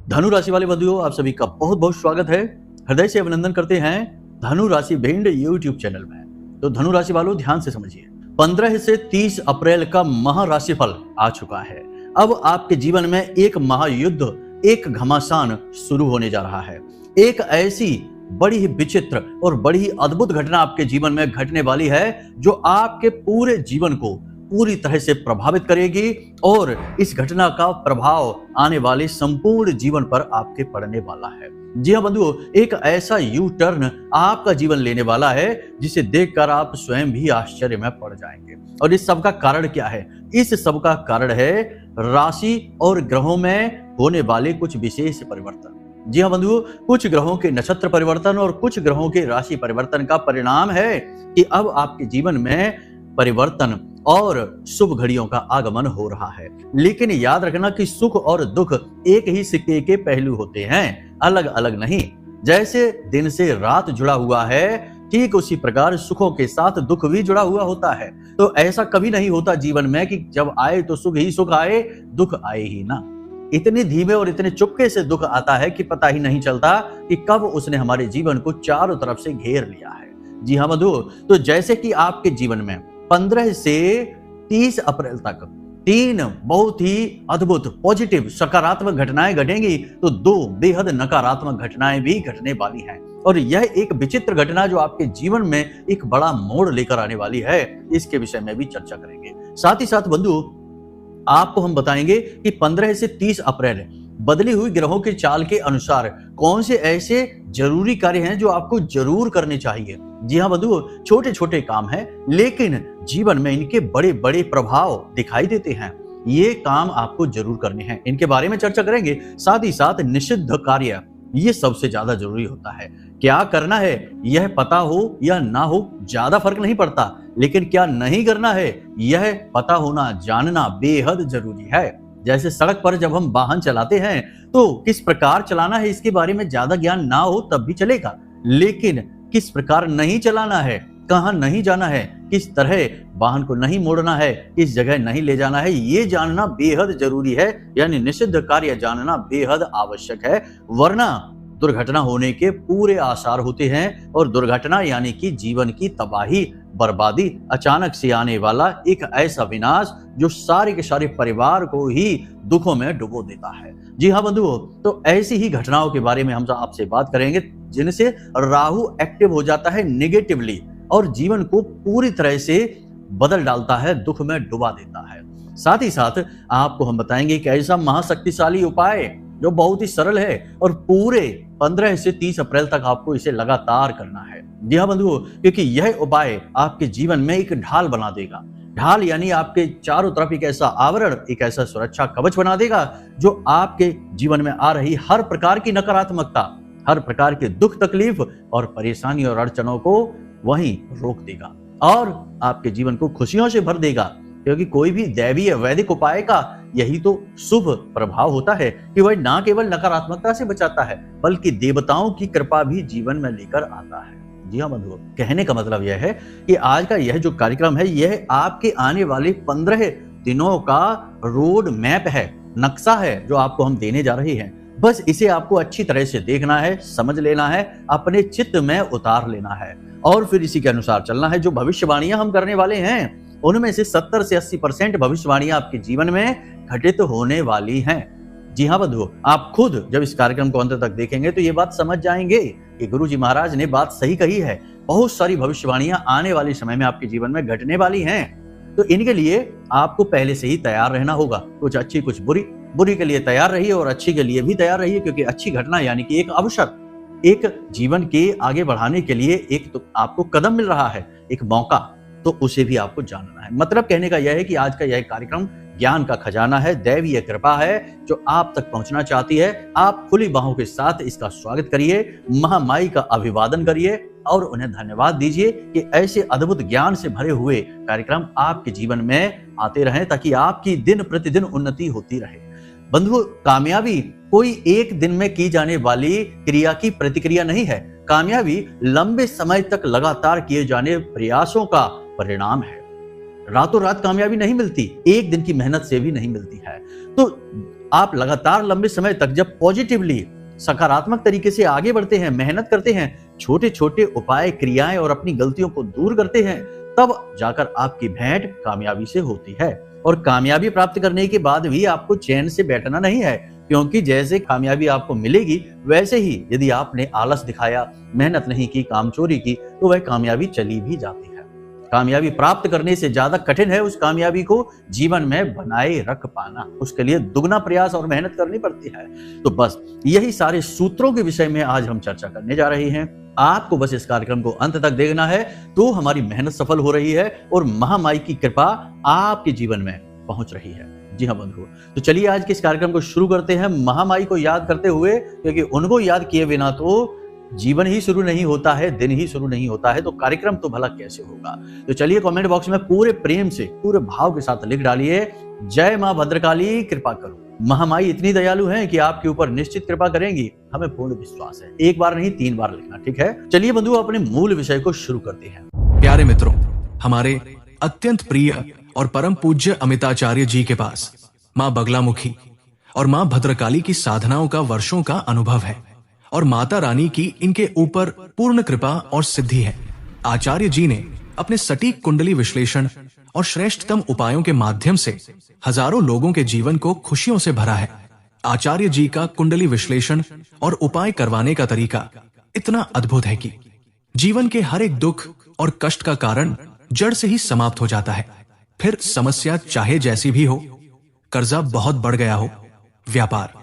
धनु राशि वाले बंधुओं, आप सभी का बहुत बहुत स्वागत है। हृदय से अभिनंदन करते हैं धनु राशि भिंड यूट्यूब चैनल में। तो धनु राशि वालों, ध्यान से समझिए, 15 से 30 अप्रैल का महाराशिफल आ चुका है। अब आपके जीवन में एक महायुद्ध, एक घमासान शुरू होने जा रहा है। एक ऐसी बड़ी ही विचित्र और बड़ी ही अद्भुत घटना आपके जीवन में घटने वाली है जो आपके पूरे जीवन को पूरी तरह से प्रभावित करेगी और इस घटना का प्रभाव आने वाले संपूर्ण जीवन पर आपके पड़ने वाला है। जी हाँ बंधुओं, एक ऐसा यू टर्न आपका जीवन लेने वाला है जिसे देखकर आप स्वयं भी आश्चर्य में पड़ जाएंगे। और इस सब का कारण क्या है? इस सब का कारण है राशि और ग्रहों में होने वाले कुछ विशेष परिवर्तन। जी हाँ बंधुओं, कुछ ग्रहों के नक्षत्र परिवर्तन और कुछ ग्रहों के राशि परिवर्तन का परिणाम है कि अब आपके जीवन में परिवर्तन और शुभ घड़ियों का आगमन हो रहा है। लेकिन याद रखना कि सुख और दुख एक ही सिक्के के पहलू होते हैं, अलग अलग नहीं। जैसे दिन से रात जुड़ा हुआ है, ठीक उसी प्रकार सुखों के साथ दुख भी जुड़ा हुआ होता है। तो ऐसा कभी नहीं होता जीवन में कि जब आए तो सुख ही सुख आए, दुख आए ही ना। इतने धीमे और इतने चुपके से दुख आता है कि पता ही नहीं चलता कि कब उसने हमारे जीवन को चारों तरफ से घेर लिया है। जी हाँ बंधुओं, तो जैसे कि आपके जीवन में 15 से 30 अप्रैल तक 3 बहुत ही अद्भुत पॉजिटिव सकारात्मक घटनाएं घटेंगी, तो 2 बेहद नकारात्मक घटनाएं भी घटने वाली हैं। और यह एक विचित्र घटना जो आपके जीवन में एक बड़ा मोड़ लेकर आने वाली है, इसके विषय में भी चर्चा करेंगे। साथ ही साथ बंधु, आपको हम बताएंगे कि 15 से 30 अप्रैल बदली हुई ग्रहों के चाल के अनुसार कौन से ऐसे जरूरी कार्य हैं जो आपको जरूर करने चाहिए। जी हाँ बंधुओं, छोटे छोटे काम हैं लेकिन जीवन में इनके बड़े बड़े प्रभाव दिखाई देते हैं। ये काम आपको जरूर करने हैं, इनके बारे में चर्चा करेंगे। साथ ही साथ निषिद्ध कार्य, ये सबसे ज्यादा जरूरी होता है। क्या करना है यह पता हो या ना हो ज्यादा फर्क नहीं पड़ता, लेकिन क्या नहीं करना है यह पता होना, जानना बेहद जरूरी है। जैसे सड़क पर जब हम वाहन चलाते हैं तो किस प्रकार चलाना है इसके बारे में ज्यादा ज्ञान ना हो तब भी चलेगा, लेकिन किस प्रकार नहीं चलाना है, कहां नहीं जाना है, किस तरह वाहन को नहीं मोड़ना है, किस जगह नहीं ले जाना है, ये जानना बेहद जरूरी है। यानी निषिद्ध कार्य जानना बेहद आवश्यक है, वरना दुर्घटना होने के पूरे आसार होते हैं। और दुर्घटना यानी कि जीवन की तबाही, बर्बादी, अचानक से आने वाला एक ऐसा विनाश जो सारे के सारे परिवार को ही दुखों में डुबो देता है। जी हाँ बंधुओं, तो ऐसी ही घटनाओं के बारे में हम आपसे बात करेंगे जिनसे राहु एक्टिव हो जाता है नेगेटिवली और जीवन को पूरी तरह से बदल डालता है, दुख में डुबा देता है। साथ ही साथ आपको हम बताएंगे एक ऐसा महाशक्तिशाली उपाय जो बहुत ही सरल है और पूरे 15 से 30 अप्रैल तक आपको इसे लगातार करना है। जी हाँ बंधुओं, क्योंकि यह उपाय आपके जीवन में एक ढाल बना देगा। ढाल यानी आपके चारों तरफ एक ऐसा आवरण, एक ऐसा सुरक्षा कवच बना देगा जो आपके जीवन में आ रही हर प्रकार की नकारात्मकता, हर प्रकार के दुख, तकलीफ और परेशानी और अड़चनों को वहीं रोक देगा और आपके जीवन को खुशियों से भर देगा। क्योंकि कोई भी दैवीय वैदिक उपाय का यही तो शुभ प्रभाव होता है कि वह न केवल नकारात्मकता से बचाता है बल्कि देवताओं की कृपा भी जीवन में लेकर आता है। जी हाँ बंधुओं, कहने का मतलब यह है कि आज का यह जो कार्यक्रम है यह आपके आने वाले 15 दिनों का रोड मैप है, नक्शा है जो आपको हम देने जा रहे हैं। बस इसे आपको अच्छी तरह से देखना है, समझ लेना है, अपने चित्त में उतार लेना है और फिर इसी के अनुसार चलना है। जो भविष्यवाणियां हम करने वाले हैं उनमें से 70 से 80% भविष्यवाणियां आपके जीवन में घटित होने वाली हैं। जी हाँ बंधुओं, आप खुद जब इस कार्यक्रम को अंत तक देखेंगे तो ये बात समझ जाएंगे कि गुरुजी महाराज ने बात सही कही है। बहुत सारी भविष्यवाणियां आने वाले समय में आपके जीवन में घटने वाली हैं, तो इनके लिए आपको पहले से ही तैयार रहना होगा। कुछ अच्छी कुछ बुरी, बुरी के लिए तैयार रहिए और अच्छी के लिए भी तैयार रहिए, क्योंकि अच्छी घटना यानी कि एक अवसर, एक जीवन के आगे बढ़ाने के लिए एक तो आपको कदम मिल रहा है, एक मौका, तो उसे भी आपको जानना है। मतलब कहने का यह है कि आज का यह कार्यक्रम ज्ञान का खजाना है, दैवीय कृपा है जो आप तक पहुंचना चाहती है। आप खुली बाहों के साथ इसका स्वागत करिए, महामाई का अभिवादन करिए और उन्हें धन्यवाद दीजिए कि ऐसे अद्भुत ज्ञान से भरे हुए कार्यक्रम आपके जीवन में आते रहें ताकि आपकी दिन प्रतिदिन उन्नति होती रहे। बंधुओं, कामयाबी कोई एक दिन में की जाने वाली क्रिया की प्रतिक्रिया नहीं है। कामयाबी लंबे समय तक लगातार किए जाने प्रयासों का परिणाम है। रातों रात कामयाबी नहीं मिलती, एक दिन की मेहनत से भी नहीं मिलती है। तो आप लगातार लंबे समय तक जब पॉजिटिवली सकारात्मक तरीके से आगे बढ़ते हैं, मेहनत करते हैं, छोटे छोटे उपाय, क्रियाएं और अपनी गलतियों को दूर करते हैं, तब जाकर आपकी भेंट कामयाबी से होती है। और कामयाबी प्राप्त करने के बाद भी आपको चैन से बैठना नहीं है, क्योंकि जैसे कामयाबी आपको मिलेगी वैसे ही यदि आपने आलस दिखाया, मेहनत नहीं की, कामचोरी की, तो वह कामयाबी चली भी जाती है। कामयाबी प्राप्त करने से ज्यादा कठिन है उस कामयाबी को जीवन में बनाए रख पाना। उसके लिए दुगना प्रयास और मेहनत करनी पड़ती है। तो बस यही सारे सूत्रों के विषय में आज हम चर्चा करने जा रहे हैं। आपको बस इस कार्यक्रम को अंत तक देखना है तो हमारी मेहनत सफल हो रही है और महामाई की कृपा आपके जीवन में पहुंच रही है। जी हाँ बंधुओं, तो चलिए आज के इस कार्यक्रम को शुरू करते हैं महामाई को याद करते हुए, क्योंकि उनको याद किए बिना तो जीवन ही शुरू नहीं होता है, दिन ही शुरू नहीं होता है, तो कार्यक्रम तो भला कैसे होगा। तो चलिए कमेंट बॉक्स में पूरे प्रेम से, पूरे भाव के साथ लिख डालिए, जय मां भद्रकाली कृपा करो। महामाई इतनी दयालु हैं कि आपके ऊपर निश्चित कृपा करेंगी, हमें पूर्ण विश्वास है। एक बार नहीं 3 बार लिखना, ठीक है। चलिए बंधुओं अपने मूल विषय को शुरू करते हैं। प्यारे मित्रों, हमारे अत्यंत प्रिय और परम पूज्य अमिताचार्य जी के पास माँ बगलामुखी और माँ भद्रकाली की साधनाओं का वर्षों का अनुभव है और माता रानी की इनके ऊपर पूर्ण कृपा और सिद्धि है। आचार्य जी ने अपने सटीक कुंडली विश्लेषण और श्रेष्ठतम उपायों के माध्यम से हजारों लोगों के जीवन को खुशियों से भरा है। आचार्य जी का कुंडली विश्लेषण और उपाय करवाने का तरीका इतना अद्भुत है कि जीवन के हर एक दुख और कष्ट का कारण जड़ से ही समाप्त हो जाता है। फिर समस्या चाहे जैसी भी हो, कर्जा बहुत बढ़ गया हो, व्यापार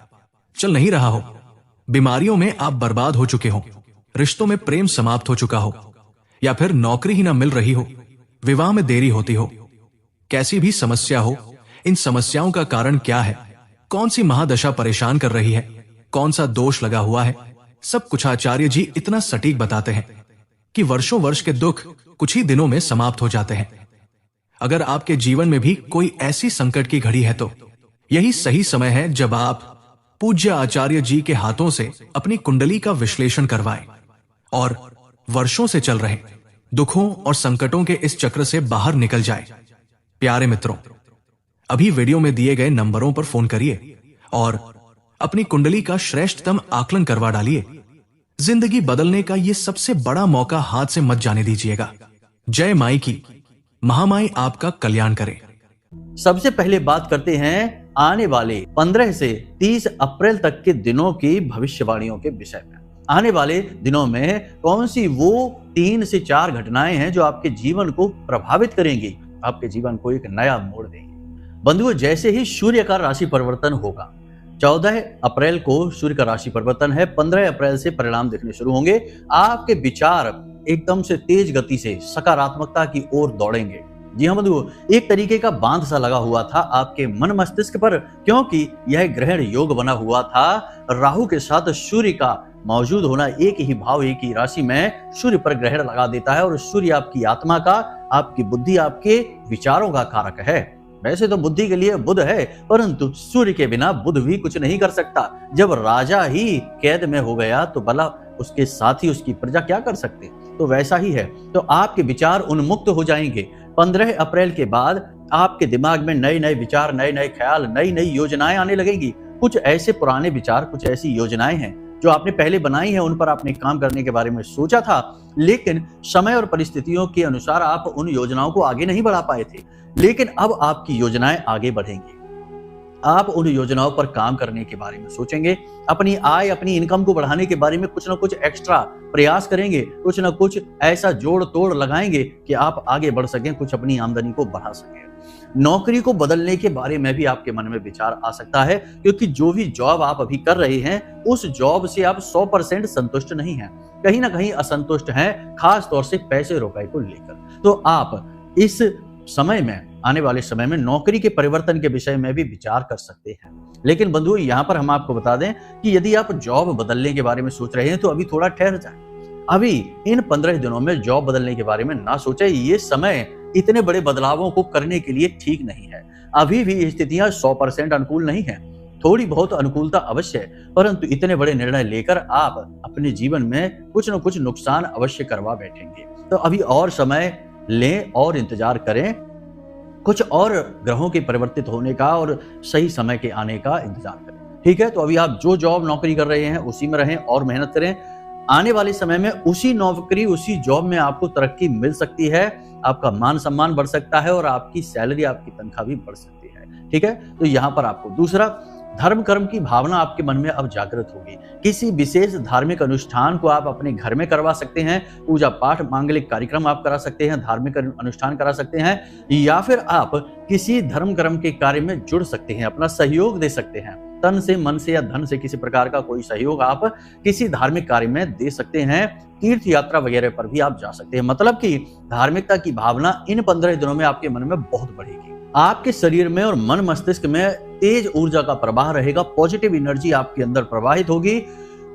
चल नहीं रहा हो, बीमारियों में आप बर्बाद हो चुके हो, रिश्तों में प्रेम समाप्त हो चुका हो, या फिर नौकरी ही ना मिल रही हो, विवाह में देरी होती हो, कैसी भी समस्या हो, इन समस्याओं का कारण क्या है, कौन सी महादशा परेशान कर रही है, कौन सा दोष लगा हुआ है, सब कुछ आचार्य जी इतना सटीक बताते हैं कि वर्षों वर्ष के दुख कुछ ही दिनों में समाप्त हो जाते हैं। अगर आपके जीवन में भी कोई ऐसी संकट की घड़ी है तो यही सही समय है जब आप पूज्य आचार्य जी के हाथों से अपनी कुंडली का विश्लेषण करवाएं और वर्षों से चल रहे दुखों और संकटों के इस चक्र से बाहर निकल जाए। प्यारे मित्रों, अभी वीडियो में दिए गए नंबरों पर फोन करिए और अपनी कुंडली का श्रेष्ठतम आकलन करवा डालिए। जिंदगी बदलने का ये सबसे बड़ा मौका हाथ से मत जाने दीजिएगा। जय माई की, महामाई आपका कल्याण करे। सबसे पहले बात करते हैं आने वाले 15 से 30 अप्रैल तक के दिनों की भविष्यवाणियों के विषय में। आने वाले दिनों में कौन सी वो 3 से 4 घटनाएं हैं जो आपके जीवन को प्रभावित करेंगी, आपके जीवन को एक नया मोड़ देंगी। बंधुओं, जैसे ही सूर्य का राशि परिवर्तन होगा, 14 अप्रैल को सूर्य का राशि परिवर्तन है, 15 अप्रैल से परिणाम दिखने शुरू होंगे। आपके विचार एकदम से तेज गति से सकारात्मकता की ओर दौड़ेंगे। जी हाँ बंधुओं, एक तरीके का बांध सा लगा हुआ था आपके मन मस्तिष्क पर, क्योंकि यह ग्रहण योग बना हुआ था। राहु के साथ सूर्य का मौजूद होना, एक ही भाव एक ही राशि में सूर्य पर ग्रहण लगा देता है और सूर्य आपकी आत्मा का, आपकी बुद्धि, आपके विचारों का कारक है। वैसे तो बुद्धि के लिए बुध है, परंतु सूर्य के बिना बुध भी कुछ नहीं कर सकता। जब राजा ही कैद में हो गया तो भला उसके साथी, उसकी प्रजा क्या कर सकते। तो वैसा ही है। तो आपके विचार उन्मुक्त हो जाएंगे। 15 अप्रैल के बाद आपके दिमाग में नए नए विचार, नए नए ख्याल, नई नई योजनाएं आने लगेंगी। कुछ ऐसे पुराने विचार, कुछ ऐसी योजनाएं हैं जो आपने पहले बनाई है, उन पर आपने काम करने के बारे में सोचा था, लेकिन समय और परिस्थितियों के अनुसार आप उन योजनाओं को आगे नहीं बढ़ा पाए थे। लेकिन अब आपकी योजनाएं आगे बढ़ेंगी। आप उन योजनाओं पर काम करने के बारे में सोचेंगे, अपनी आय, अपनी इनकम को बढ़ाने के बारे में कुछ ना कुछ एक्स्ट्रा प्रयास करेंगे, कुछ ना कुछ ऐसा जोड़ तोड़ लगाएंगे कि आप आगे बढ़ सकें, कुछ अपनी आमदनी को बढ़ा सकें। नौकरी को बदलने के बारे में भी आपके मन में विचार आ सकता है, क्योंकि जो भी जॉब आप अभी कर रहे हैं उस जॉब से आप 100% संतुष्ट नहीं हैं, कहीं ना कहीं असंतुष्ट हैं, खास तौर से पैसे रुपए को लेकर। तो आप इस समय में, आने वाले समय में नौकरी के परिवर्तन के विषय में भी विचार कर सकते हैं। लेकिन बंधुओं, यहाँ पर हम आपको बता दें कि यदि आप जॉब बदलने के बारे में सोच रहे हैं तो अभी थोड़ा ठहर जाए। अभी इन 15 दिनों में जॉब बदलने के बारे में ना सोचे। ये समय इतने बड़े बदलावों को करने के लिए ठीक नहीं है। अभी भी स्थितियां 100% अनुकूल नहीं है। थोड़ी बहुत अनुकूलता अवश्य है, परंतु इतने बड़े निर्णय लेकर आप अपने जीवन में कुछ न कुछ नुकसान अवश्य करवा बैठेंगे। तो अभी और समय लें और इंतजार करें। कुछ और ग्रहों के परिवर्तित होने का और सही समय के आने का इंतजार करें। ठीक है, तो अभी आप जो जॉब नौकरी कर रहे हैं उसी में रहें और मेहनत करें। आने वाले समय में उसी नौकरी उसी जॉब में आपको तरक्की मिल सकती है, आपका मान सम्मान बढ़ सकता है और आपकी सैलरी आपकी तनख्वाह भी बढ़ सकती है। ठीक है, तो यहाँ पर आपको दूसरा, धर्म कर्म की भावना आपके मन में अब जागृत होगी। किसी विशेष धार्मिक अनुष्ठान को आप अपने घर में करवा सकते हैं, पूजा पाठ मांगलिक कार्यक्रम आप करा सकते हैं, धार्मिक अनुष्ठान करा सकते हैं, या फिर आप किसी धर्म कर्म के कार्य में जुड़ सकते हैं, अपना सहयोग दे सकते हैं। तन से, मन से या धन से किसी प्रकार का कोई सहयोग आप किसी धार्मिक कार्य में दे सकते हैं। तीर्थ यात्रा वगैरह पर भी आप जा सकते हैं। मतलब कि धार्मिकता की भावना इन 15 दिनों में आपके मन में बहुत बढ़ेगी। आपके शरीर में और मन मस्तिष्क में तेज ऊर्जा का प्रवाह रहेगा, पॉजिटिव एनर्जी आपके अंदर प्रवाहित होगी,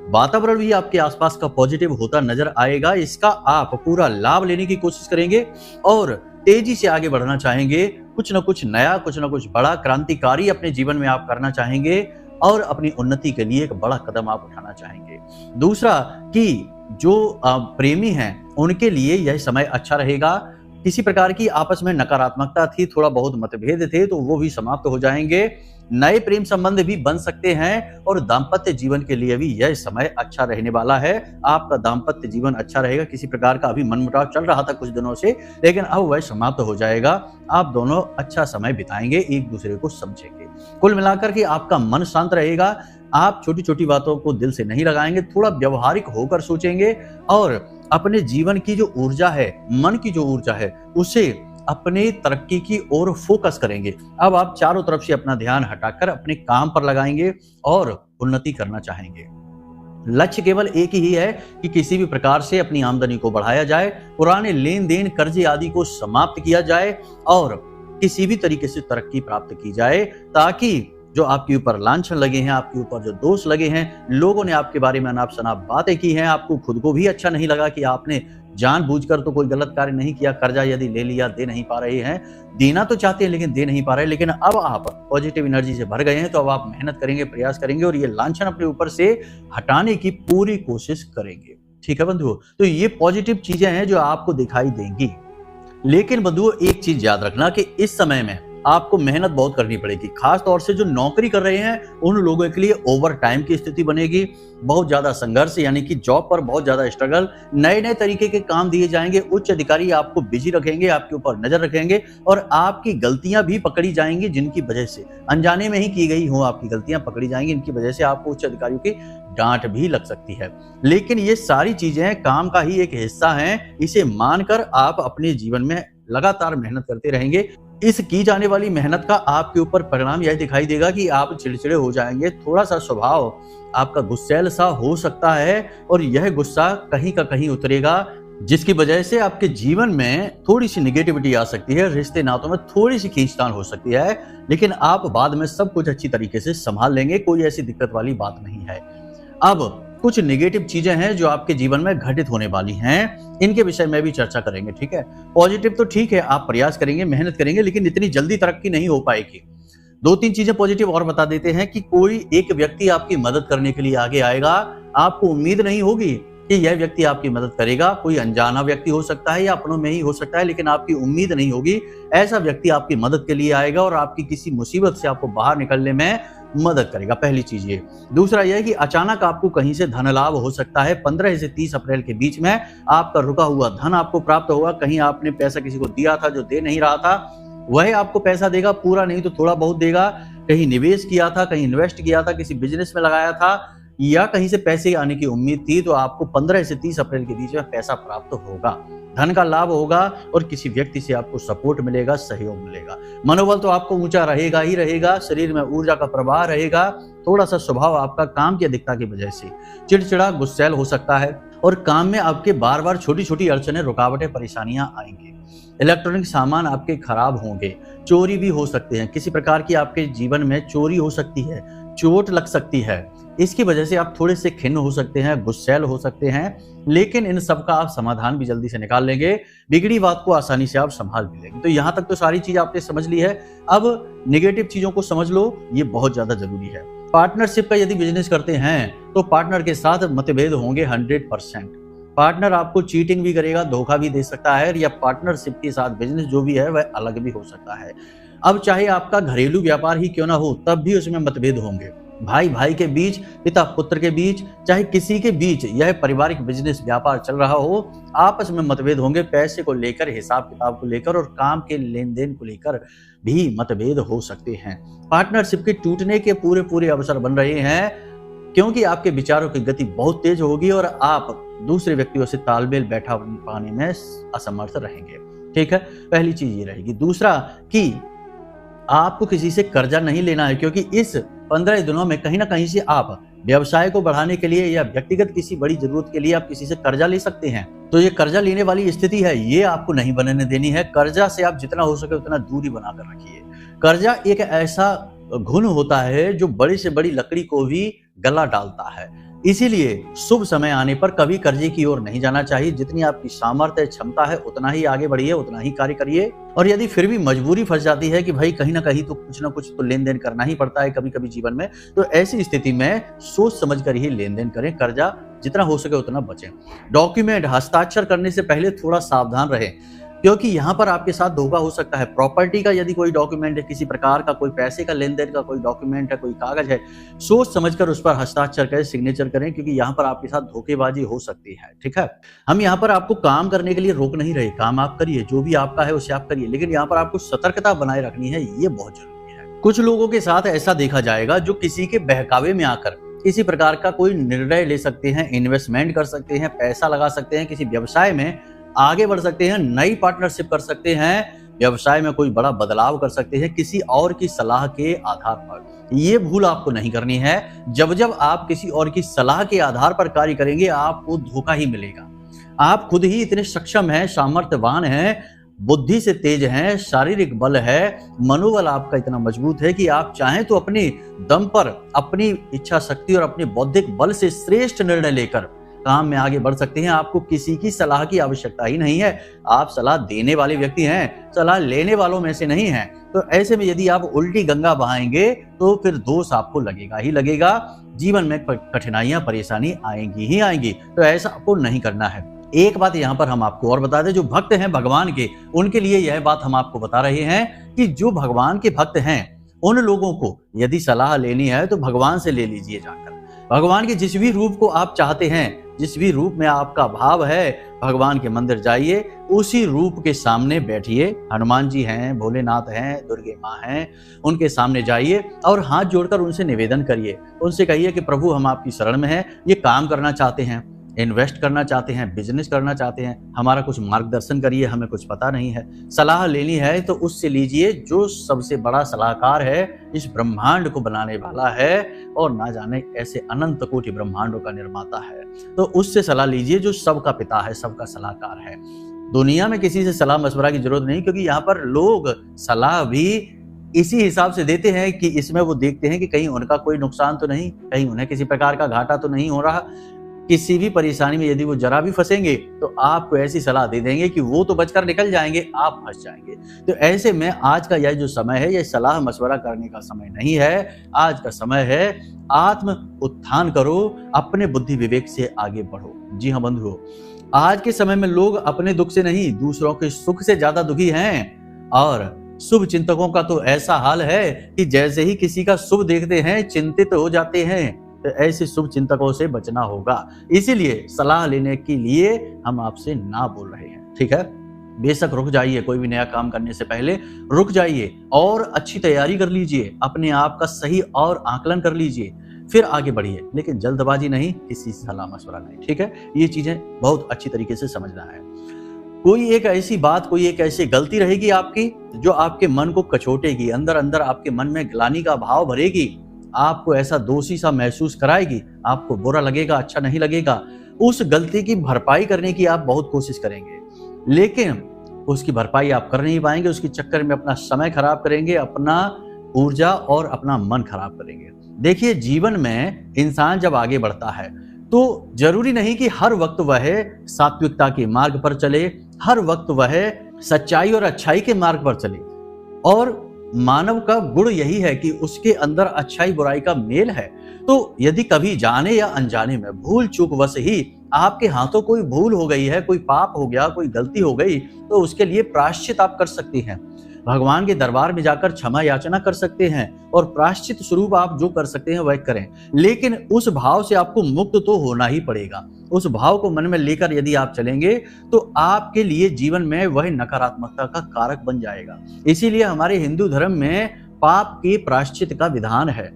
वातावरण भी आपके आसपास का पॉजिटिव होता नजर आएगा। इसका आप पूरा लाभ लेने की कोशिश करेंगे और तेजी से आगे बढ़ना चाहेंगे। कुछ न कुछ नया, कुछ न कुछ बड़ा क्रांतिकारी अपने जीवन में आप करना चाहेंगे और अपनी उन्नति के लिए एक बड़ा कदम आप उठाना चाहेंगे। दूसरा कि जो प्रेमी हैं उनके लिए यह समय अच्छा रहेगा। किसी प्रकार की आपस में नकारात्मकता थी, थोड़ा बहुत मतभेद थे, तो वो भी समाप्त हो जाएंगे। नए प्रेम संबंध भी बन सकते हैं और दाम्पत्य जीवन के लिए भी यह समय अच्छा रहने वाला है। आपका दाम्पत्य जीवन अच्छा रहेगा। किसी प्रकार का अभी मनमुटाव चल रहा था कुछ दिनों से, लेकिन अब वह समाप्त हो जाएगा। आप दोनों अच्छा समय बिताएंगे, एक दूसरे को समझेंगे। कुल मिलाकर के आपका मन शांत रहेगा। आप छोटी छोटी बातों को दिल से नहीं लगाएंगे, थोड़ा व्यवहारिक होकर सोचेंगे और अपने जीवन की जो ऊर्जा है, मन की जो ऊर्जा है, उसे अपने तरक्की की ओर फोकस करेंगे। अब आप चारों तरफ से अपना ध्यान हटाकर अपने काम पर लगाएंगे और उन्नति करना चाहेंगे। लक्ष्य केवल एक ही है कि किसी भी प्रकार से अपनी आमदनी को बढ़ाया जाए, पुराने लेन देन कर्जे आदि को समाप्त किया जाए और किसी भी तरीके से तरक्की प्राप्त की जाए, ताकि जो आपके ऊपर लांछन लगे हैं, आपके ऊपर जो दोष लगे हैं, लोगों ने आपके बारे में अनाप शनाप बातें की हैं, आपको खुद को भी अच्छा नहीं लगा कि आपने जानबूझकर तो कोई गलत कार्य नहीं किया, कर्जा यदि ले लिया, दे नहीं पा रहे हैं, देना तो चाहते हैं लेकिन दे नहीं पा रहे, लेकिन अब आप पॉजिटिव एनर्जी से भर गए हैं, तो अब आप मेहनत करेंगे, प्रयास करेंगे और ये लांछन अपने ऊपर से हटाने की पूरी कोशिश करेंगे। ठीक है बंधुओं, तो ये पॉजिटिव चीजें हैं जो आपको दिखाई देंगी। लेकिन बंधुओं, एक चीज याद रखना कि इस समय में आपको मेहनत बहुत करनी पड़ेगी। खास तौर से जो नौकरी कर रहे हैं उन लोगों के लिए ओवर टाइम की स्थिति बनेगी, बहुत ज्यादा संघर्ष, यानी कि जॉब पर बहुत ज्यादा स्ट्रगल, नए नए तरीके के काम दिए जाएंगे, उच्च अधिकारी आपको बिजी रखेंगे, आपके ऊपर नजर रखेंगे और आपकी गलतियां भी पकड़ी जाएंगी, जिनकी वजह से अनजाने में ही की गई हो आपकी गलतियां पकड़ी जाएंगी, इनकी वजह से आपको उच्च अधिकारियों की डांट भी लग सकती है। लेकिन ये सारी चीजें काम का ही एक हिस्सा हैं, इसे मानकर आप अपने जीवन में लगातार मेहनत करते रहेंगे। इस की जाने वाली मेहनत का आपके ऊपर परिणाम यह दिखाई देगा कि आप चिड़चिड़े हो जाएंगे, थोड़ा सा स्वभाव आपका गुस्सैल सा हो सकता है और यह गुस्सा कहीं का कहीं उतरेगा, जिसकी वजह से आपके जीवन में थोड़ी सी निगेटिविटी आ सकती है, रिश्ते नातों में थोड़ी सी खींचतान हो सकती है, लेकिन आप बाद में सब कुछ अच्छी तरीके से संभाल लेंगे, कोई ऐसी दिक्कत वाली बात नहीं है। अब कुछ नेगेटिव चीजें हैं जो आपके जीवन में घटित होने वाली हैं, इनके विषय में भी चर्चा करेंगे। ठीक है, पॉजिटिव तो ठीक है, आप प्रयास करेंगे, मेहनत करेंगे, लेकिन इतनी जल्दी तरक्की नहीं हो पाएगी। दो तीन चीजें पॉजिटिव और बता देते हैं कि कोई एक व्यक्ति आपकी मदद करने के लिए आगे आएगा। आपको उम्मीद नहीं होगी कि यह व्यक्ति आपकी मदद करेगा, कोई अनजाना व्यक्ति हो सकता है या अपनों में ही हो सकता है, लेकिन आपकी उम्मीद नहीं होगी, ऐसा व्यक्ति आपकी मदद के लिए आएगा और आपकी किसी मुसीबत से आपको बाहर निकलने में मदद करेगा। पहली चीज ये। दूसरा यह कि अचानक आपको कहीं से धन लाभ हो सकता है। 15 से 30 अप्रैल के बीच में आपका रुका हुआ धन आपको प्राप्त होगा। कहीं आपने पैसा किसी को दिया था जो दे नहीं रहा था, वह आपको पैसा देगा, पूरा नहीं तो थोड़ा बहुत देगा। कहीं निवेश किया था, कहीं इन्वेस्ट किया था, किसी बिजनेस में लगाया था या कहीं से पैसे आने की उम्मीद थी, तो आपको 15 से 30 अप्रैल के बीच में पैसा प्राप्त होगा, धन का लाभ होगा और किसी व्यक्ति से आपको सपोर्ट मिलेगा, सहयोग मिलेगा। मनोबल तो आपको ऊंचा रहेगा ही रहेगा, शरीर में ऊर्जा का प्रवाह रहेगा। थोड़ा सा स्वभाव आपका काम की अधिकता की वजह से चिड़चिड़ा, गुस्सैल हो सकता है और काम में आपके बार बार छोटी छोटी अड़चनें, रुकावटें, परेशानियां आएंगी। इलेक्ट्रॉनिक सामान आपके खराब होंगे, चोरी भी हो सकते हैं, किसी प्रकार की आपके जीवन में चोरी हो सकती है, चोट लग सकती है, इसकी वजह से आप थोड़े से खिन्न हो सकते हैं, गुस्सैल हो सकते हैं, लेकिन इन सब का आप समाधान भी जल्दी से निकाल लेंगे। बिगड़ी बात को आसानी से आप संभाल भी लेंगे। तो यहाँ तक तो सारी चीज आपने समझ ली है। अब नेगेटिव चीजों को समझ लो, ये बहुत ज्यादा जरूरी है। पार्टनरशिप का यदि बिजनेस करते हैं तो पार्टनर के साथ मतभेद होंगे 100%। पार्टनर आपको चीटिंग भी करेगा, धोखा भी दे सकता है, या पार्टनरशिप के साथ बिजनेस जो भी है वह अलग भी हो सकता है। अब चाहे आपका घरेलू व्यापार ही क्यों ना हो, तब भी उसमें मतभेद होंगे। भाई भाई के बीच, पिता पुत्र के बीच, चाहे किसी के बीच यह पारिवारिक बिजनेस व्यापार चल रहा हो, आपस में मतभेद होंगे। पैसे को लेकर, हिसाब किताब को लेकर और काम के लेन देन को लेकर भी मतभेद हो सकते हैं। पार्टनरशिप के टूटने के पूरे पूरे अवसर बन रहे हैं, क्योंकि आपके विचारों की गति बहुत तेज होगी और आप दूसरे व्यक्तियों से तालमेल बैठा पाने में असमर्थ रहेंगे। ठीक है, पहली चीज ये रहेगी। दूसरा कि आपको किसी से कर्जा नहीं लेना है, क्योंकि इस 15 दिनों में कहीं ना कहीं से आप व्यवसाय को बढ़ाने के लिए या व्यक्तिगत किसी बड़ी जरूरत के लिए आप किसी से कर्जा ले सकते हैं। तो ये कर्जा लेने वाली स्थिति है, ये आपको नहीं बनने देनी है। कर्जा से आप जितना हो सके उतना दूरी बनाकर रखिए। कर्जा एक ऐसा घुन होता है जो बड़ी से बड़ी लकड़ी को भी गला डालता है। इसीलिए शुभ समय आने पर कभी कर्जे की ओर नहीं जाना चाहिए। जितनी आपकी सामर्थ्य क्षमता है उतना ही आगे बढ़िए, उतना ही कार्य करिए। और यदि फिर भी मजबूरी फंस जाती है कि भाई कहीं ना कहीं तो कुछ ना कुछ तो लेन देन करना ही पड़ता है कभी कभी जीवन में, तो ऐसी स्थिति में सोच समझ कर ही लेन देन करें। कर्जा जितना हो सके उतना बचें। डॉक्यूमेंट हस्ताक्षर करने से पहले थोड़ा सावधान रहें, क्योंकि यहाँ पर आपके साथ धोखा हो सकता है। प्रॉपर्टी का यदि कोई डॉक्यूमेंट है, किसी प्रकार का कोई पैसे का लेन देन का कोई डॉक्यूमेंट है, कोई कागज है, सोच समझकर उस पर हस्ताक्षर करें, सिग्नेचर करें, क्योंकि यहाँ पर आपके साथ धोखेबाजी हो सकती है। ठीक है, हम यहाँ पर आपको काम करने के लिए रोक नहीं रहे, काम आप करिए, जो भी आपका है उसे आप करिए, लेकिन यहाँ पर आपको सतर्कता बनाए रखनी है, ये बहुत जरूरी है। कुछ लोगों के साथ ऐसा देखा जाएगा जो किसी के बहकावे में आकर किसी प्रकार का कोई निर्णय ले सकते हैं, इन्वेस्टमेंट कर सकते हैं, पैसा लगा सकते हैं, किसी व्यवसाय में आगे बढ़ सकते हैं, नई पार्टनरशिप कर सकते हैं, व्यवसाय में कोई बड़ा बदलाव कर सकते हैं किसी और की सलाह के आधार पर। ये भूल आपको नहीं करनी है। जब जब आप किसी और की सलाह के आधार पर कार्य करेंगे, आपको धोखा ही मिलेगा। आप खुद ही इतने सक्षम हैं, सामर्थ्यवान हैं, बुद्धि से तेज हैं, शारीरिक बल है, मनोबल आपका इतना मजबूत है कि आप चाहें तो अपने दम पर, अपनी इच्छा शक्ति और अपने बौद्धिक बल से श्रेष्ठ निर्णय लेकर काम में आगे बढ़ सकते हैं। आपको किसी की सलाह की आवश्यकता ही नहीं है। आप सलाह देने वाले व्यक्ति हैं, सलाह लेने वालों में से नहीं हैं। तो ऐसे में यदि आप उल्टी गंगा बहाएंगे तो फिर दोष आपको लगेगा ही लगेगा। जीवन में कठिनाइयां, परेशानी आएंगी ही आएंगी। तो ऐसा आपको नहीं करना है। एक बात यहाँ पर हम आपको और बता दें, जो भक्त हैं भगवान के, उनके लिए यह बात हम आपको बता रहे हैं कि जो भगवान के भक्त हैं उन लोगों को यदि सलाह लेनी है तो भगवान से ले लीजिए जाकर। भगवान के जिस भी रूप को आप चाहते हैं, जिस भी रूप में आपका भाव है, भगवान के मंदिर जाइए, उसी रूप के सामने बैठिए। हनुमान जी हैं, भोलेनाथ हैं, दुर्गे माँ हैं, उनके सामने जाइए और हाथ जोड़कर उनसे निवेदन करिए। उनसे कहिए कि प्रभु हम आपकी शरण में हैं, ये काम करना चाहते हैं, इन्वेस्ट करना चाहते हैं, बिजनेस करना चाहते हैं, हमारा कुछ मार्गदर्शन करिए, हमें कुछ पता नहीं है। सलाह लेनी है तो उससे लीजिए जो सबसे बड़ा सलाहकार है, इस ब्रह्मांड को बनाने वाला है और ना जाने ऐसे अनंत कोटि ब्रह्मांडों का निर्माता है। तो उससे सलाह लीजिए जो सबका पिता है, सबका सलाहकार है। दुनिया में किसी से सलाह मशवरा की जरूरत नहीं, क्योंकि यहाँ पर लोग सलाह भी इसी हिसाब से देते हैं कि इसमें वो देखते हैं कि कहीं उनका कोई नुकसान तो नहीं, कहीं उन्हें किसी प्रकार का घाटा तो नहीं हो रहा। किसी भी परेशानी में यदि वो जरा भी फंसेंगे तो आपको ऐसी सलाह दे देंगे कि वो तो बचकर निकल जाएंगे, आप फंस जाएंगे। तो ऐसे में आज का यह जो समय है, यह सलाह मशवरा करने का समय नहीं है। आज का समय है आत्म उत्थान करो, अपने बुद्धि विवेक से आगे बढ़ो। जी हाँ बंधुओं, आज के समय में लोग अपने दुख से नहीं, दूसरों के सुख से ज्यादा दुखी हैं। और शुभ चिंतकों का तो ऐसा हाल है कि जैसे ही किसी का शुभ देखते हैं चिंतित हो जाते हैं। तो ऐसे शुभ चिंतकों से बचना होगा। इसीलिए सलाह लेने के लिए हम आपसे ना बोल रहे हैं। ठीक है, बेशक रुक जाइए, कोई भी नया काम करने से पहले रुक जाइए और अच्छी तैयारी कर लीजिए, अपने आप का सही और आकलन कर लीजिए, फिर आगे बढ़िए। लेकिन जल्दबाजी नहीं, किसी से सलाह मशवरा नहीं। ठीक है, ये चीजें बहुत अच्छी तरीके से समझना है। कोई एक ऐसी बात, कोई एक ऐसी गलती रहेगी आपकी जो आपके मन को कचोटेगी, अंदर अंदर आपके मन में ग्लानि का भाव भरेगी, आपको ऐसा दोषी सा महसूस कराएगी, आपको बुरा लगेगा, अच्छा नहीं लगेगा। उस गलती की भरपाई करने की आप बहुत कोशिश करेंगे, लेकिन उसकी भरपाई आप कर नहीं पाएंगे। उसके चक्कर में अपना समय खराब करेंगे, अपना ऊर्जा और अपना मन खराब करेंगे। देखिए, जीवन में इंसान जब आगे बढ़ता है तो जरूरी नहीं कि हर वक्त वह सात्विकता के मार्ग पर चले, हर वक्त वह सच्चाई और अच्छाई के मार्ग पर चले। और मानव का गुण यही है कि उसके अंदर अच्छाई बुराई का मेल है। तो यदि कभी जाने या अनजाने में भूल चूक वश ही आपके हाथों कोई भूल हो गई है, कोई पाप हो गया, कोई गलती हो गई, तो उसके लिए प्रायश्चित आप कर सकती हैं। भगवान के दरबार में जाकर क्षमा याचना कर सकते हैं और प्रायश्चित स्वरूप आप जो कर सकते हैं वह करें। लेकिन उस भाव से आपको मुक्त तो होना ही पड़ेगा। उस भाव को मन में लेकर यदि आप चलेंगे तो आपके लिए जीवन में वह नकारात्मकता का कारक बन जाएगा। इसीलिए हमारे हिंदू धर्म में पाप के प्रायश्चित का विधान है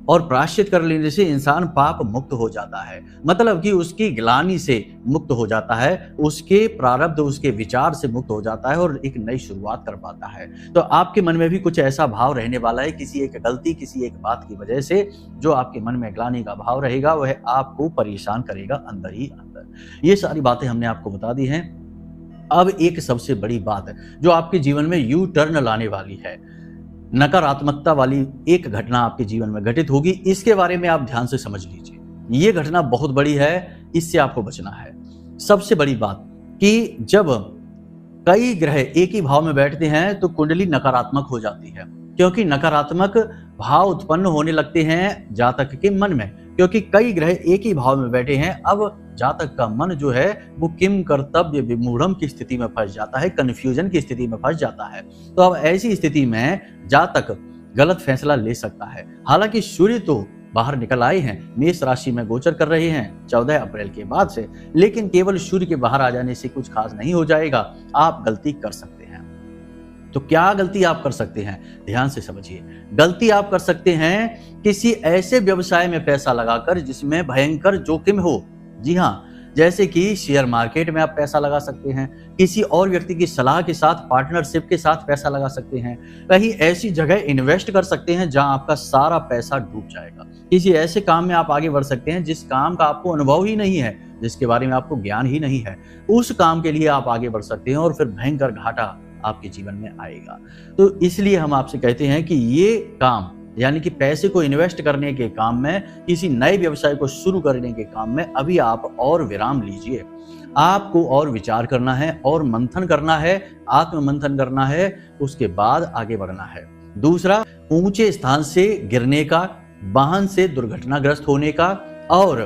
और प्रायश्चित कर लेने से इंसान पाप मुक्त हो जाता है, मतलब कि उसकी ग्लानि से मुक्त हो जाता है, उसके प्रारब्ध, उसके विचार से मुक्त हो जाता है और एक नई शुरुआत कर पाता है। तो आपके मन में भी कुछ ऐसा भाव रहने वाला है, किसी एक गलती, किसी एक बात की वजह से जो आपके मन में ग्लानि का भाव रहेगा वह आपको परेशान करेगा अंदर ही अंदर। ये सारी बातें हमने आपको बता दी हैं। अब एक सबसे बड़ी बात है जो आपके जीवन में यू टर्न लाने वाली है, नकारात्मकता वाली एक घटना आपके जीवन में घटित होगी। इसके बारे में आप ध्यान से समझ लीजिए। ये घटना बहुत बड़ी है, इससे आपको बचना है। सबसे बड़ी बात कि जब कई ग्रह एक ही भाव में बैठते हैं तो कुंडली नकारात्मक हो जाती है, क्योंकि नकारात्मक भाव उत्पन्न होने लगते हैं जातक के मन में, क्योंकि कई ग्रह एक ही भाव में बैठे हैं। अब जातक का मन जो है वो किम कर्तव्य विमूढ़म की स्थिति में फंस जाता है, कंफ्यूजन की स्थिति में फंस जाता है। तो अब ऐसी स्थिति में जातक गलत फैसला ले सकता है। हालांकि सूर्य तो बाहर निकल आए हैं, मेष राशि में गोचर कर रहे हैं 14 अप्रैल के बाद से, लेकिन केवल सूर्य के बाहर आ जाने से कुछ खास नहीं हो जाएगा। आप गलती कर सकते हैं। तो क्या गलती आप कर सकते हैं, ध्यान से समझिए। गलती आप कर सकते हैं किसी ऐसे व्यवसाय में पैसा लगाकर जिसमें भयंकर जोखिम हो। जी हाँ, जैसे कि शेयर मार्केट में आप पैसा लगा सकते हैं, किसी और व्यक्ति की सलाह के साथ, पार्टनरशिप के साथ पैसा लगा सकते हैं, कहीं ऐसी जगह इन्वेस्ट कर सकते हैं जहां आपका सारा पैसा डूब जाएगा। किसी ऐसे काम में आप आगे बढ़ सकते हैं जिस काम का आपको अनुभव ही नहीं है, जिसके बारे में आपको ज्ञान ही नहीं है, उस काम के लिए आप आगे बढ़ सकते हैं और फिर भयंकर घाटा आपके जीवन में आएगा। तो इसलिए हम आपसे कहते हैं कि ये काम, यानी कि पैसे को इन्वेस्ट करने के काम में, किसी नए व्यवसाय को शुरू करने के काम में अभी आप और विराम लीजिए। आपको और विचार करना है और मंथन करना है, आत्म मंथन करना है, उसके बाद आगे बढ़ना है। दूसरा, ऊंचे स्थान से गिरने का, वाहन से दुर्घटनाग्रस्त होने का और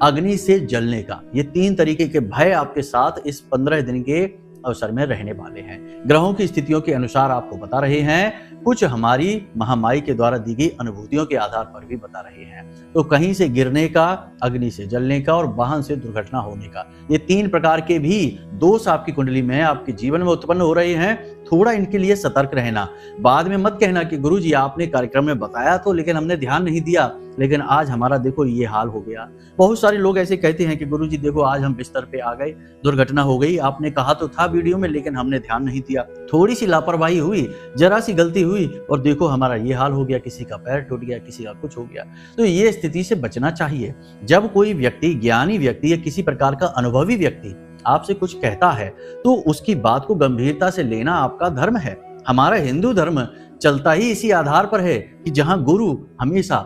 अग्नि से जलने का, ये 3 तरीके के भय आपके साथ इस 15 दिन के अवसर में रहने वाले हैं। ग्रहों की स्थितियों के अनुसार आपको बता रहे हैं, कुछ हमारी महामाई के द्वारा दी गई अनुभूतियों के आधार पर भी बता रहे हैं। तो कहीं से गिरने का, अग्नि से जलने का और वाहन से दुर्घटना होने का, ये 3 प्रकार के भी दोष आपकी कुंडली में, आपके जीवन में उत्पन्न हो रहे हैं। थोड़ा इनके लिए सतर्क रहना। बाद में मत कहना कि गुरुजी आपने कार्यक्रम में बताया तो, लेकिन हमने ध्यान नहीं दिया, लेकिन आज हमारा देखो ये हाल हो गया। बहुत सारे लोग ऐसे कहते हैं कि गुरुजी देखो आज हम बिस्तर पे आ गए, दुर्घटना हो गई, आपने कहा तो था वीडियो में लेकिन हमने ध्यान नहीं दिया, थोड़ी सी लापरवाही हुई, जरा सी गलती हुई और देखो हमारा ये हाल हो गया, किसी का पैर टूट गया, किसी का कुछ हो गया। तो ये स्थिति से बचना चाहिए। जब कोई व्यक्ति, ज्ञानी व्यक्ति या किसी प्रकार का अनुभवी व्यक्ति आपसे कुछ कहता है तो उसकी बात को गंभीरता से लेना आपका धर्म है। हमारा हिंदू धर्म चलता ही इसी आधार पर है कि जहां गुरु हमेशा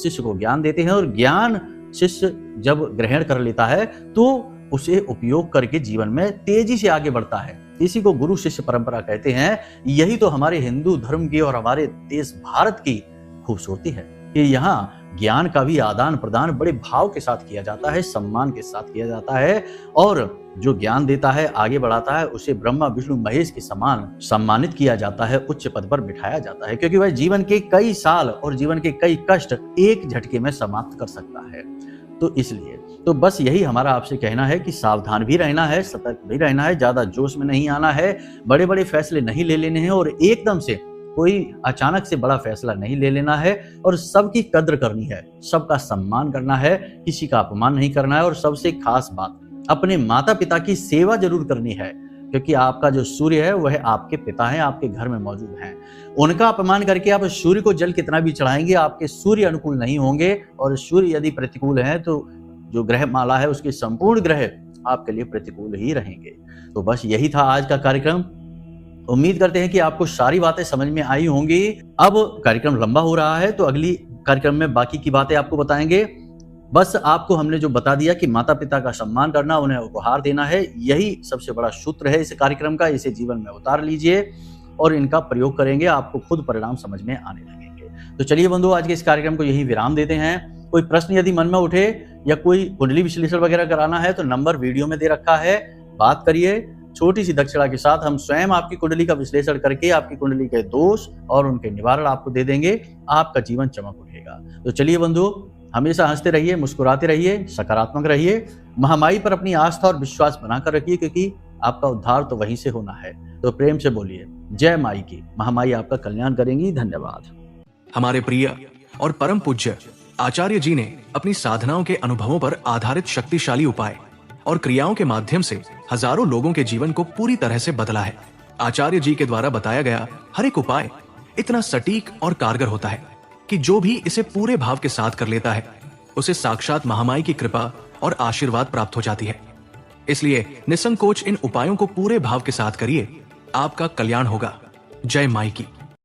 शिष्य को ज्ञान देते हैं और ज्ञान शिष्य जब ग्रहण कर लेता है तो उसे उपयोग करके जीवन में तेजी से आगे बढ़ता है। इसी को गुरु शिष्य परंपरा कहते हैं। यही तो हमारे हिंदू धर्म की और हमारे देश भारत की खूबसूरती है कि यहाँ ज्ञान का भी आदान प्रदान बड़े भाव के साथ किया जाता है, सम्मान के साथ किया जाता है और जो ज्ञान देता है, आगे बढ़ाता है, उसे ब्रह्मा विष्णु महेश के समान सम्मानित किया जाता है, उच्च पद पर बिठाया जाता है, क्योंकि वह जीवन के कई साल और जीवन के कई कष्ट एक झटके में समाप्त कर सकता है। तो इसलिए तो बस यही हमारा आपसे कहना है कि सावधान भी रहना है, सतर्क भी रहना है, ज्यादा जोश में नहीं आना है, बड़े बड़े फैसले नहीं ले लेने हैं और एकदम से कोई अचानक से बड़ा फैसला नहीं ले लेना है और सबकी कद्र करनी है, सबका सम्मान करना है, किसी का अपमान नहीं करना है और सबसे खास बात, अपने माता पिता की सेवा जरूर करनी है, क्योंकि आपका जो सूर्य है वह आपके पिता है, आपके घर में मौजूद हैं। उनका अपमान करके आप सूर्य को जल कितना भी चढ़ाएंगे, आपके सूर्य अनुकूल नहीं होंगे और सूर्य यदि प्रतिकूल है तो जो ग्रह माला है उसके संपूर्ण ग्रह आपके लिए प्रतिकूल ही रहेंगे। तो बस यही था आज का कार्यक्रम। उम्मीद करते हैं कि आपको सारी बातें समझ में आई होंगी। अब कार्यक्रम लंबा हो रहा है तो अगली कार्यक्रम में बाकी की बातें आपको बताएंगे। बस आपको हमने जो बता दिया कि माता पिता का सम्मान करना, उन्हें उपहार देना है, यही सबसे बड़ा सूत्र है इस कार्यक्रम का। इसे जीवन में उतार लीजिए और इनका प्रयोग करेंगे, आपको खुद परिणाम समझ में आने लगेंगे। तो चलिए बंधु, आज के इस कार्यक्रम को यही विराम देते हैं। कोई प्रश्न यदि मन में उठे या कोई कुंडली विश्लेषण वगैरह कराना है तो नंबर वीडियो में दे रखा है, बात करिए। छोटी सी दक्षिणा के साथ हम स्वयं आपकी कुंडली का विश्लेषण करके आपकी कुंडली के दोष और उनके निवारण आपको दे देंगे। आपका जीवन चमक उठेगा। तो चलिए बंधु, हमेशा हंसते रहिए, मुस्कुराते रहिए, सकारात्मक रहिए, महामाई पर अपनी आस्था और विश्वास बनाकर रखिए, क्योंकि आपका उद्धार तो वहीं से होना है। तो प्रेम से बोलिए जय माई की। महामाई आपका कल्याण करेंगी। धन्यवाद। हमारे प्रिय और परम पूज्य आचार्य जी ने अपनी साधनाओं के अनुभवों पर आधारित शक्तिशाली उपाय और क्रियाओं के माध्यम से हजारों लोगों के जीवन को पूरी तरह से बदला है। आचार्य जी के द्वारा बताया गया हर एक उपाय इतना सटीक और कारगर होता है कि जो भी इसे पूरे भाव के साथ कर लेता है उसे साक्षात महामाई की कृपा और आशीर्वाद प्राप्त हो जाती है। इसलिए निसंकोच इन उपायों को पूरे भाव के साथ करिए, आपका कल्याण होगा। जय माई की।